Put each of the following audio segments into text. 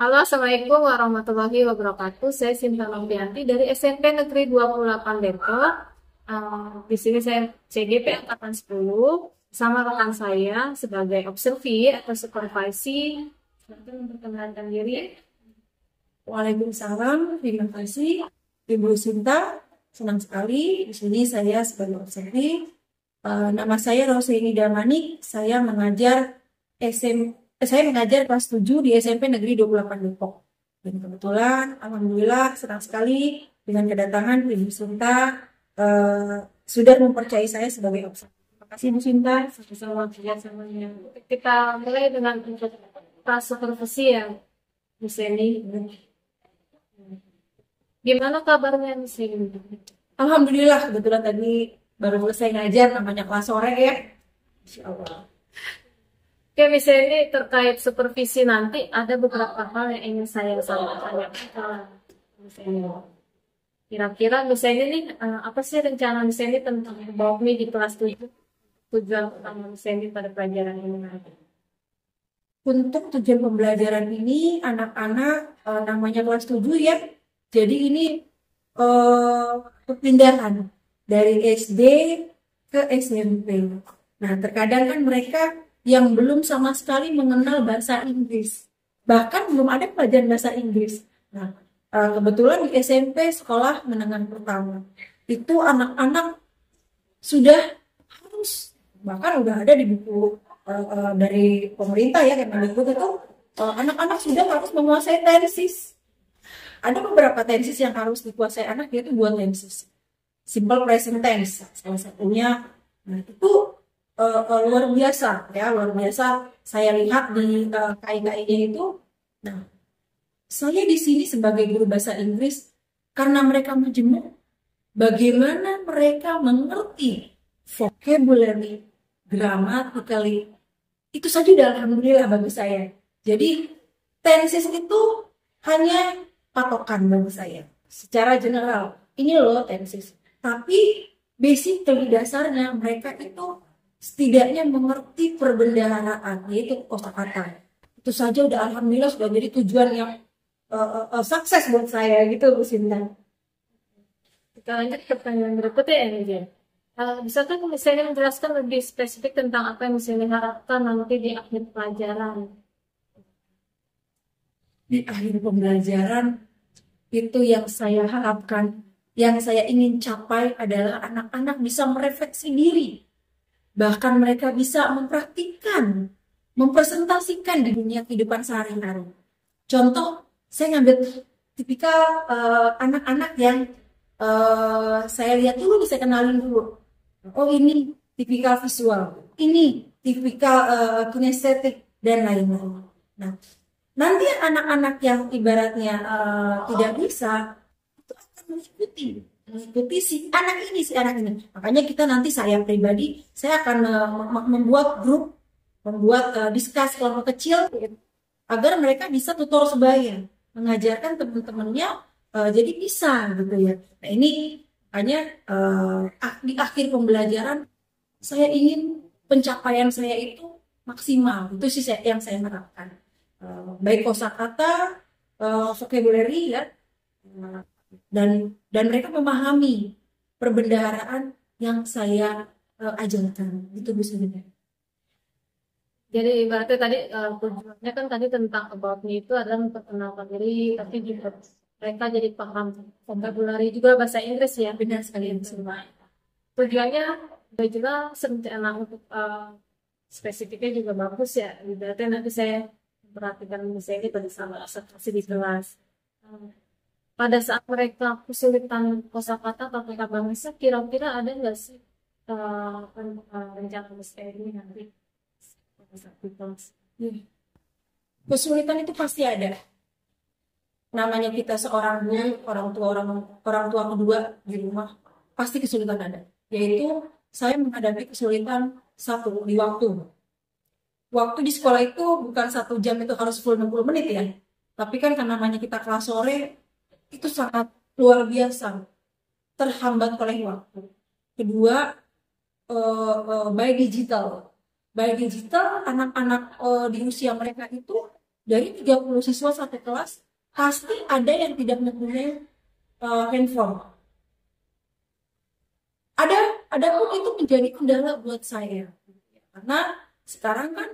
Halo, Assalamualaikum warahmatullahi wabarakatuh. Saya Sinta Novianti dari SMP Negeri 28 Depok. Di sini saya CGP angkatan 10 sama rekan saya sebagai observi atau supervisi. Nanti memperkenalkan diri. Waalaikumsalam, terima kasih Ibu Sinta. Senang sekali di sini saya sebagai observi. Nama saya Rosaini Damani. Saya mengajar kelas 7 di SMP Negeri 28 Depok. Dan kebetulan, alhamdulillah senang sekali dengan kedatangan Ibu Sinta sudah mempercayai saya sebagai observi. Terima kasih Bu Sinta. Sama-sama kerjasamanya. Kita mulai dengan kelas supervisi ya, Bu Seni. Gimana kabarnya di sini? Alhamdulillah, kebetulan tadi baru selesai ngajar namanya kelas sore ya. Insya Allah. Oke, misalnya ini terkait supervisi nanti ada beberapa hal yang ingin saya sampaikan ke misalnya. Kira-kira misalnya ini apa sih rencana misalnya tentang BAUMI di kelas 7? Tujuan utama misalnya pada pelajaran ini nanti. Untuk tujuan pembelajaran ini anak-anak namanya kelas 7 ya. Jadi ini perpindahan dari SD ke SMP. Nah, terkadang kan mereka yang belum sama sekali mengenal bahasa Inggris. Bahkan belum ada pelajaran bahasa Inggris. Nah, kebetulan di SMP sekolah menengah pertama. Itu anak-anak sudah harus, bahkan udah ada di buku dari pemerintah ya, Kemendikbud itu anak-anak sudah harus menguasai tenses. Ada beberapa tenses yang harus dikuasai anak, yaitu dua tenses. Simple present tense salah satunya. Nah, itu luar biasa ya, luar biasa. Saya lihat di KIKI-nya itu. Nah, saya di sini sebagai guru bahasa Inggris, karena mereka majemuk, bagaimana mereka mengerti vocabulary, grammatically, itu saja udah alhamdulillah bagi saya. Jadi tenses itu hanya patokan bagi saya. Secara general, ini loh tenses. Tapi basic dari dasarnya mereka itu setidaknya mengerti perbendaharaan, yaitu kosakata. Itu saja udah alhamdulillah sudah jadi tujuan yang sukses buat saya gitu Bu Sinta. Kita lanjut ke pertanyaan berikutnya ya, Nidia. Bisakah misalnya menjelaskan lebih spesifik tentang apa yang misalnya diharapkan nanti di akhir pelajaran? Di akhir pembelajaran itu yang saya harapkan, yang saya ingin capai adalah anak-anak bisa merefleksi diri. Bahkan mereka bisa mempraktikkan, mempresentasikan di dunia kehidupan sehari-hari. Contoh, saya ngambil tipikal anak-anak yang saya lihat dulu, saya kenalin dulu. Oh, ini tipikal visual, ini tipikal kinestetik, dan lain-lain. Nah, nanti anak-anak yang ibaratnya tidak bisa, itu akan mengikuti si anak ini. Makanya kita nanti, saya pribadi, saya akan membuat grup, membuat diskusi kelompok kecil agar mereka bisa tutor sebaya, mengajarkan teman-temannya, jadi bisa gitu ya. Nah, ini hanya di akhir pembelajaran saya ingin pencapaian saya itu maksimal. Itu sih yang saya harapkan. Baik kosakata, vocabulary ya, dan mereka memahami perbendaharaan yang saya ajarkan. Itu bisa juga. Jadi ibaratnya tadi tujuannya kan tadi tentang about me itu adalah memperkenalkan diri, tapi juga mereka jadi paham vocabulary juga bahasa Inggris ya. Benar sekali Semua. Tujuannya juga rencana untuk spesifiknya juga bagus ya. Ibaratnya nanti saya perhatikan misalnya pada sama observasi di kelas. Pada saat mereka kesulitan kosakata atau kata bangsa, kira-kira ada nggak sih rencana misalnya ini nanti? Kesulitan itu pasti ada. Namanya kita seorang guru, orang tua kedua di rumah, pasti kesulitan ada. Yaitu saya menghadapi kesulitan satu di waktu. Waktu di sekolah itu bukan 1 jam itu harus full 60 menit ya. Tapi kan karena namanya kita kelas sore, itu sangat luar biasa. Terhambat oleh waktu. Kedua, by digital. By digital, anak-anak di usia mereka itu dari 30 siswa satu kelas pasti ada yang tidak mempunyai handphone. Ada pun itu menjadi kendala buat saya, karena sekarang kan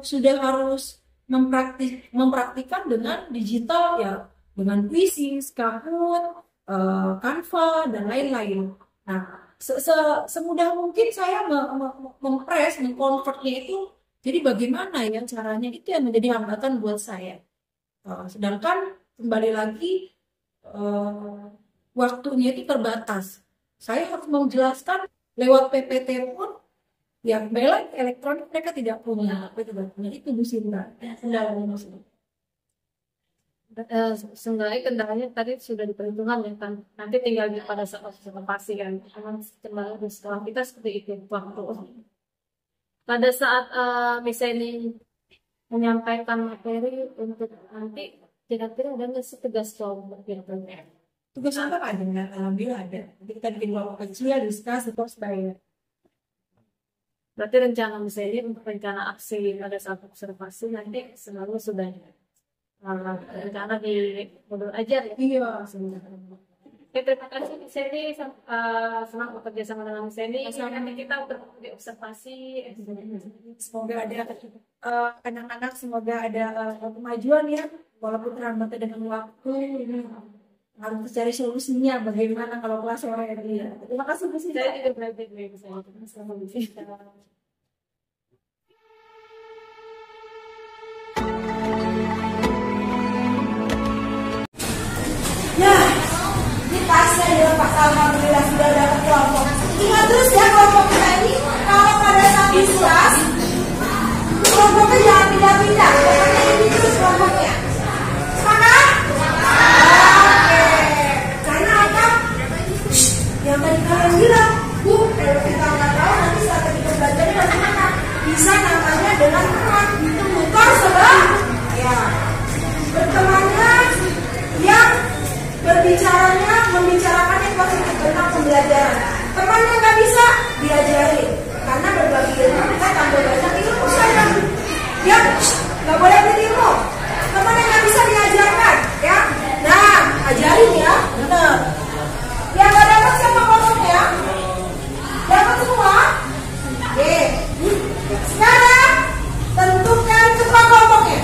sudah harus mempraktikkan dengan digital ya, dengan Quizy, Kahoot, Canva dan lain-lain. Nah, semudah mungkin saya mengkonvertnya itu. Jadi bagaimana ya caranya, itu yang menjadi hambatan buat saya. Sedangkan kembali lagi waktunya itu terbatas. Saya harus menjelaskan lewat PPT pun, ya bela elektronik mereka tidak punya, itu Bu Sinta. Kendalanya Seenggaknya kendalanya tadi sudah diperhitungkan ya kan, nanti tinggal pada saat observasi kan, memang kendala di sekolah kita seperti itu waktu. Pada saat misalnya menyampaikan materi untuk nanti, kira-kira ada nggak sih tugas kelompok gitu? Tugas apa ada? Alhamdulillah ada. Nanti kita bikin kelompok kecil ya, diskus terus bayar. Berarti rencana misalnya untuk rencana aksi pada saat observasi nanti selalu sudah rencana di modul ajar ya? Iya. Oke, terima kasih Miss Seni, senang bekerja sama dengan Miss Seni. Nanti kita bertemu di observasi. Semoga ada anak-anak, semoga ada kemajuan ya, walaupun terhambat dengan waktu. Ini harus cari solusinya bagaimana kalau kelas sore ini. Terima kasih Bu Sinta. Saya juga belajar dari saya. Selamat Bu Sinta. Nah, ini tasnya dilepas, alhamdulillah sudah dapat kelompok. Ingat terus ya, kelompok kita ini kalau pada saat diskus, kelompoknya jangan pindah-pindah, pokoknya ini terus kelompoknya. Sepakat? Oke. Karena apa? Yang tadi kalian bilang, Bu, kalau kita nggak tahu nanti strategi pembelajarannya bagaimana, bisa namanya dengan teman itu muter sebab ya bertemannya yang membicarakan yang positif tentang pembelajaran. Teman yang nggak bisa diajari, karena berbagi ilmu kita tambah banyak ilmu sayang. Ya, nggak boleh berilmu. Teman yang nggak bisa diajarkan, ya. Nah, ajarin ya, bener. Yang nggak dapat siapa kelompoknya? Dapat semua? Oke. Sekarang tentukan ketua kelompoknya.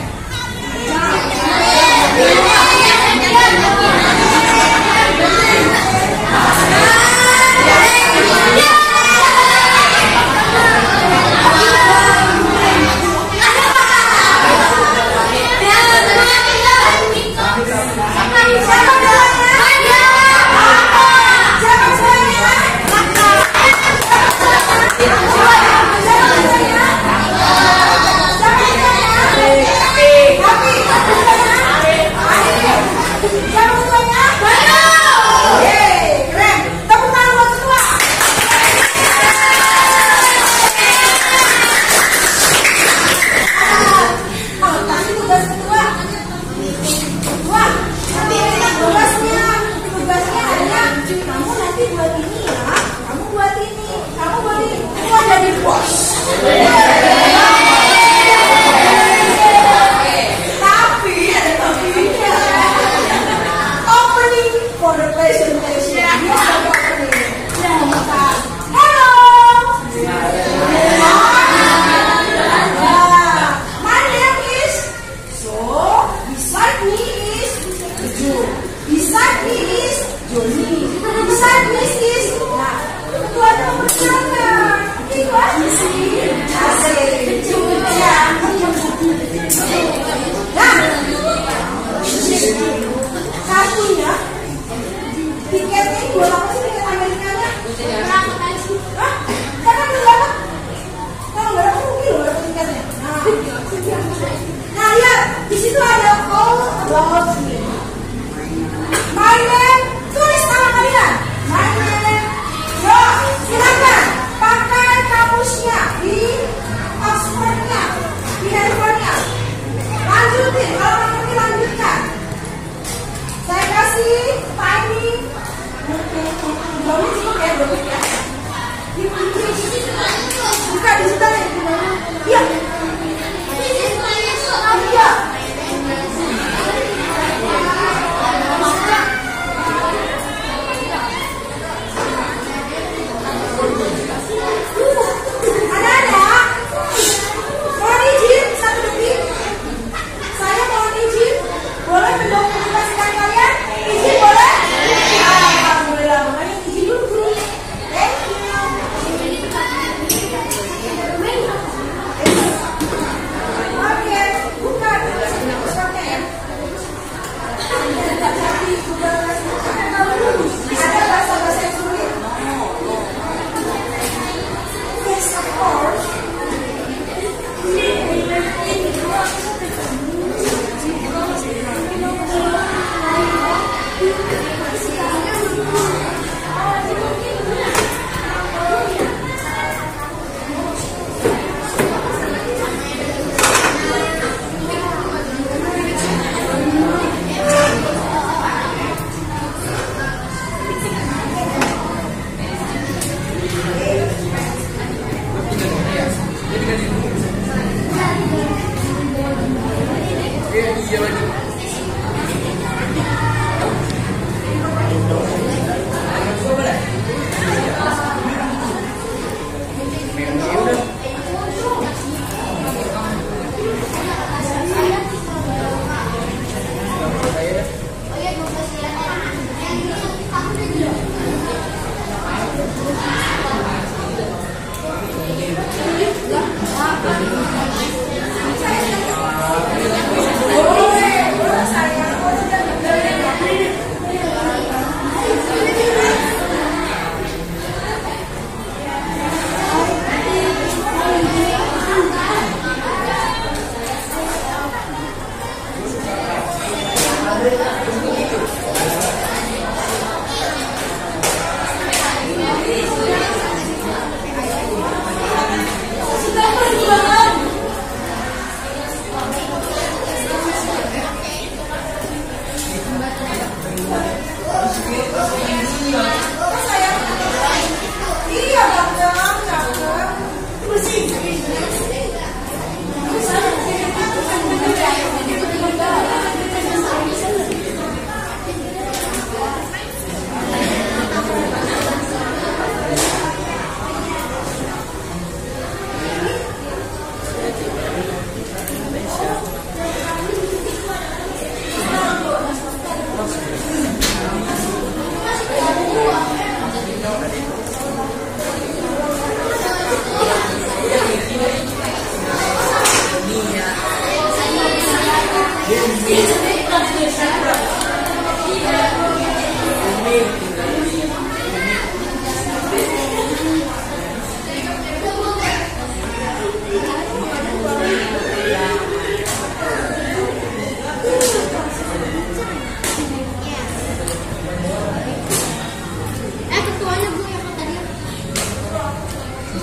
Oke,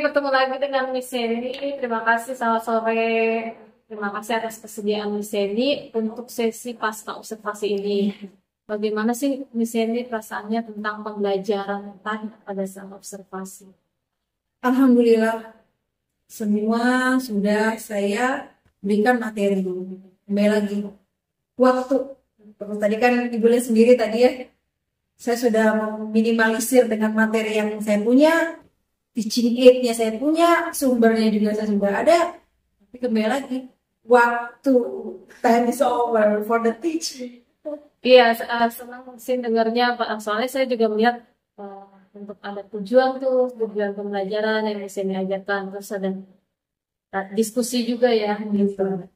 ketemu lagi dengan Miss Yeni. Terima kasih, selamat sore. Terima kasih atas kesediaan Miss Yeni untuk sesi pasca observasi ini. Bagaimana sih Miss Yeni perasaannya tentang pembelajaran tadi pada saat observasi? Alhamdulillah, semua sudah saya berikan materi. Kembali lagi, waktu. Tadi kan Ibu lihat sendiri tadi ya, saya sudah meminimalisir dengan materi yang saya punya, teaching aid-nya saya punya, sumbernya juga saya sudah ada. Tapi kembali lagi, waktu, time is over for the teaching. Iya, senang sih dengarnya Pak. Soalnya saya juga melihat untuk ada tujuan pembelajaran yang bisa diajarkan, terus ada diskusi juga ya gitu.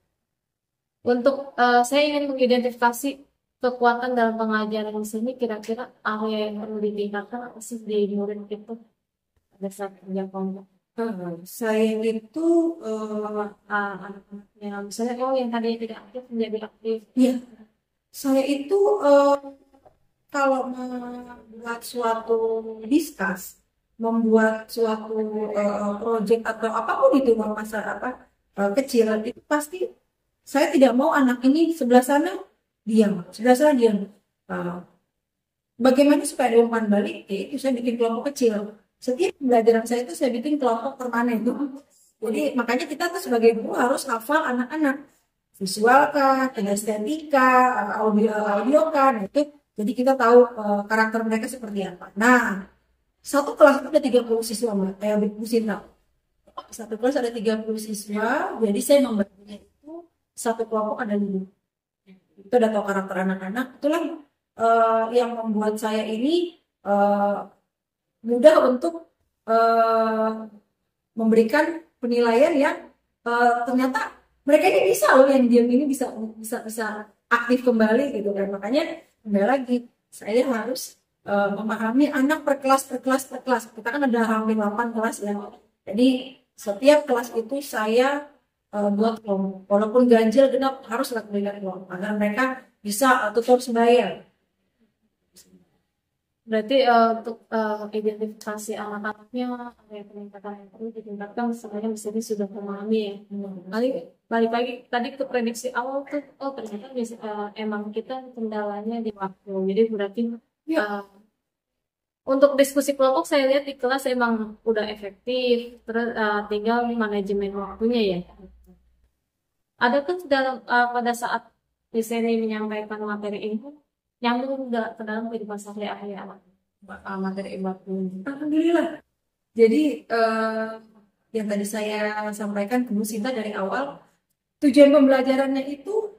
Untuk saya ingin mengidentifikasi kekuatan dalam pengajaran di sini, kira-kira area yang perlu ditingkatkan apa sih di murid itu pada saat kerja kelompok? Saya itu Anak-anak yang misalnya yang tadi tidak aktif menjadi aktif. ya, saya itu kalau membuat suatu diskus, membuat suatu project atau apapun itu masa kecil, itu pasti saya tidak mau anak ini sebelah sana diam, sebelah sana diam. Bagaimana supaya ada umpan balik? Itu saya bikin kelompok kecil. Setiap pembelajaran saya itu saya bikin kelompok permanen. Jadi makanya kita tuh sebagai guru harus hafal anak-anak, visual kah, kinestetika, audio kan itu. Jadi kita tahu karakter mereka seperti apa. Nah, satu kelas itu ada 30 siswa, Mbak. Kayak Ibu Sinta. Satu kelas ada 30 siswa, jadi saya membaginya itu satu kelompok ada 5. Itu udah tahu karakter anak-anak. Itulah yang membuat saya ini mudah untuk memberikan penilaian yang ternyata mereka ini bisa loh, yang diam ini bisa aktif kembali gitu kan. Makanya kembali lagi saya harus memahami anak per kelas. Kita kan ada hampir 8 kelas ya. Jadi setiap kelas itu saya buat kelompok. Walaupun ganjil genap harus lakukan kelompok agar mereka bisa tutor sebaya. Berarti untuk identifikasi anak-anaknya ada peningkatan yang perlu ditingkatkan, sebenarnya di sini sudah memahami ya. Kali balik lagi tadi ke prediksi awal tuh, ternyata emang kita kendalanya di waktu. Jadi berarti untuk diskusi kelompok saya lihat di kelas emang udah efektif, terus tinggal manajemen waktunya ya. Adakah dalam pada saat di sini menyampaikan materi ini nyambung nggak ke dalam kehidupan sehari-hari anak materi waktu? Alhamdulillah. Jadi yang tadi saya sampaikan ke Bu Sinta dari awal, tujuan pembelajarannya itu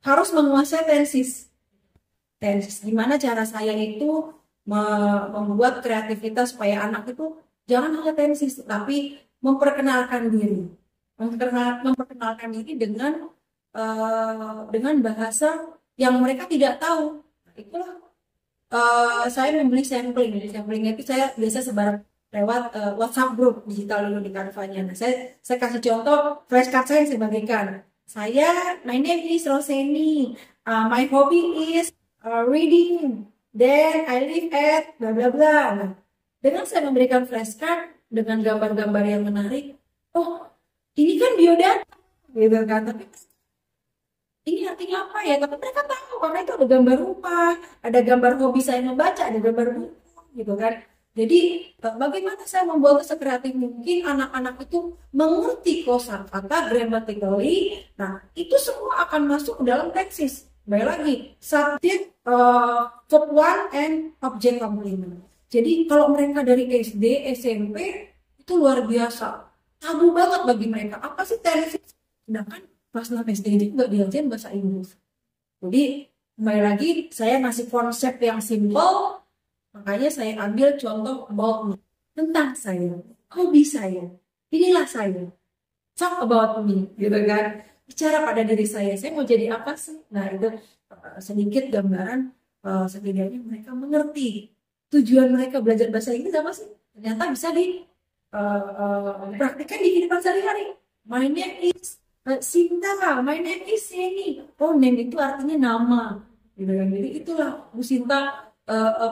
harus menguasai tensis. Gimana cara saya itu membuat kreativitas supaya anak itu jangan hanya tensis, tapi memperkenalkan diri, memperkenalkan diri dengan bahasa yang mereka tidak tahu. Itulah saya membeli sampling. Samplingnya itu saya biasa sebar lewat WhatsApp group digital dulu di Canva-nya. Nah, saya kasih contoh flashcard saya yang saya bagikan. My name is Roseni. My hobby is reading. Then I live at bla bla bla. Nah, dengan saya memberikan flashcard dengan gambar-gambar yang menarik, oh ini kan biodata, gitu kan. Tapi ini artinya apa ya? Tapi mereka tahu karena itu ada gambar rumah, ada gambar hobi saya membaca, ada gambar buku, gitu kan. Jadi bagaimana saya membuat sekreatif mungkin anak-anak itu mengerti kosakata grammatically. Nah, itu semua akan masuk ke dalam teksis. Baik lagi, subject, verb one and object complement. Jadi kalau mereka dari SD, SMP itu luar biasa, tabu banget bagi mereka. Apa sih teksis? Sedangkan pas 6 SD itu nggak diajarin bahasa Inggris. Jadi kembali lagi saya ngasih konsep yang simple, makanya saya ambil contoh about me, tentang saya, hobi saya, inilah saya, talk about me, gitu kan. bicara pada diri saya mau jadi apa sih? Nah itu sedikit gambaran setidaknya mereka mengerti tujuan mereka belajar bahasa Inggris apa sih? Ternyata bisa praktikkan di kehidupan sehari-hari. My name is Sinta, my name is Seni. Oh, name itu artinya nama. Gitu kan. Jadi itulah Bu Sinta,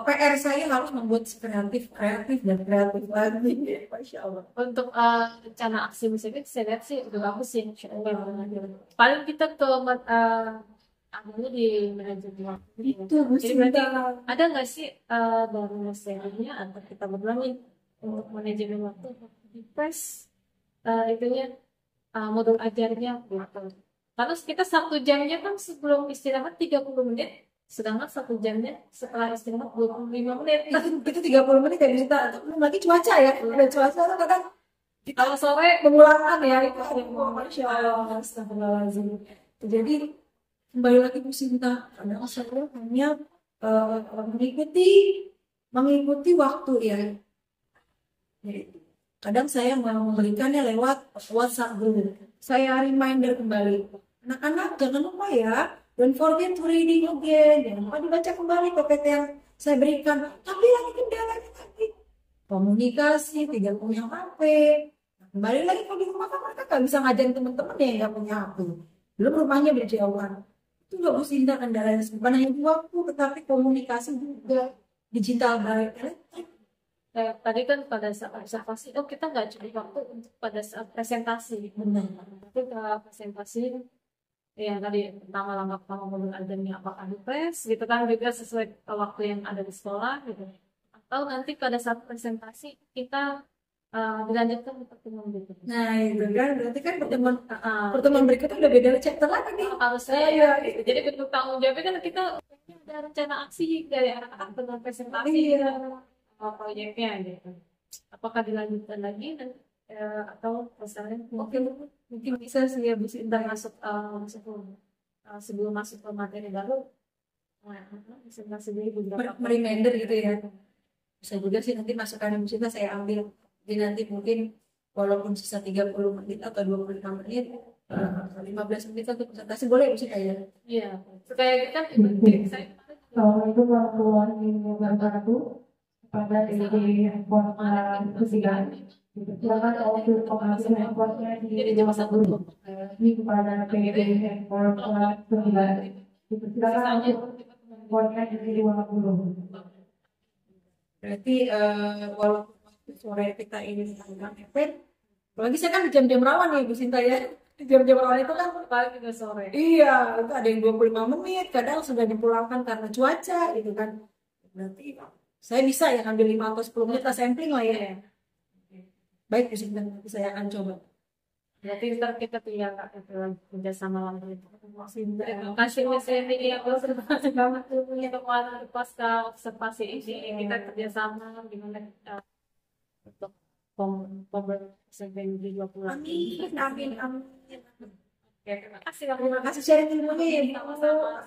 PR saya harus membuat kreatif dan kreatif lagi. Masya Allah. Untuk rencana aksi musik itu saya lihat sih udah bagus sih. Paling kita ke ambilnya di manajemen waktu. Itu Bu Jadi berarti Sinta. ada nggak sih dari materinya atau kita berdua nih untuk manajemen waktu di press itunya modul ajarnya gitu. Kalau kita 1 jamnya kan sebelum istirahat 30 menit, sedangkan 1 jamnya setelah istirahat 25 menit. Itu 30 menit ya Bu Sinta. Belum lagi cuaca ya. Ada cuaca tuh kadang Kalau sore mengulangan ya itu. Masya Allah. Astagfirullahaladzim. Jadi kembali lagi Bu Sinta, karena saya hanya mengikuti waktu ya. Kadang saya mau memberikannya lewat WhatsApp dulu. Saya reminder kembali. Anak-anak jangan lupa ya, don't forget to reading again. Jangan lupa dibaca kembali PPT yang saya berikan. Tapi lagi kendalanya tadi komunikasi, tidak punya HP. Kembali lagi kalau di rumah kan mereka nggak bisa ngajarin teman-teman yang nggak punya HP. Belum rumahnya berjauhan. Itu nggak bisa indah kendalanya. Bukan hanya waktu, tetapi komunikasi juga digital baik. tadi kan pada saat observasi, kita nggak cukup waktu untuk pada saat presentasi. Benar. Tapi kalau presentasi, ya tadi pertama langkah pertama modul ajarnya apakah di press, gitu kan juga sesuai waktu yang ada di sekolah, gitu. Atau nanti pada saat presentasi kita dilanjutkan ke pertemuan berikutnya. Nah itu kan berarti kan pertemuan berikutnya udah beda chapter lagi nih. Harusnya ya, gitu. Jadi bentuk tanggung jawabnya kan kita ada rencana aksi dari anak-anak dengan presentasi proyeknya gitu. Apakah dilanjutkan lagi dan atau misalnya mungkin bisa sih ya bisa masuk sebelum masuk ke materi baru presentasi dulu beberapa Reminder gitu ya. Bisa juga sih nanti masukan yang bisa saya ambil. Jadi nanti mungkin walaupun sisa 30 menit atau 25 menit 15 menit untuk presentasi boleh bisa kayak. Iya, supaya kita saya itu perempuan di gambar itu pada di handphone ketiga. Silakan untuk informasi handphonenya jadi cuma satu ini kepada PB handphone kelas 9. Silakan untuk handphonenya di 50. Berarti walaupun sore kita ini tentang efek, apalagi saya kan di jam-jam rawan ya Bu Sinta ya. Di jam-jam rawan itu kan paling juga sore. iya, itu ada yang 25 menit, kadang sudah dipulangkan karena cuaca gitu kan. Berarti saya bisa ya ambil 5 atau 10 menit sampling lah ya. Baik Bu Sinta, saya akan coba. Berarti ntar kita tinggal kerjasama lagi. Terima kasih Mas Eni ya, terima banget punya kekuatan pasca observasi ini. Kita kerjasama gimana untuk pembersihan di 20. Amin. Oke, terima kasih. Terima kasih sharing ilmunya ya. Sama-sama.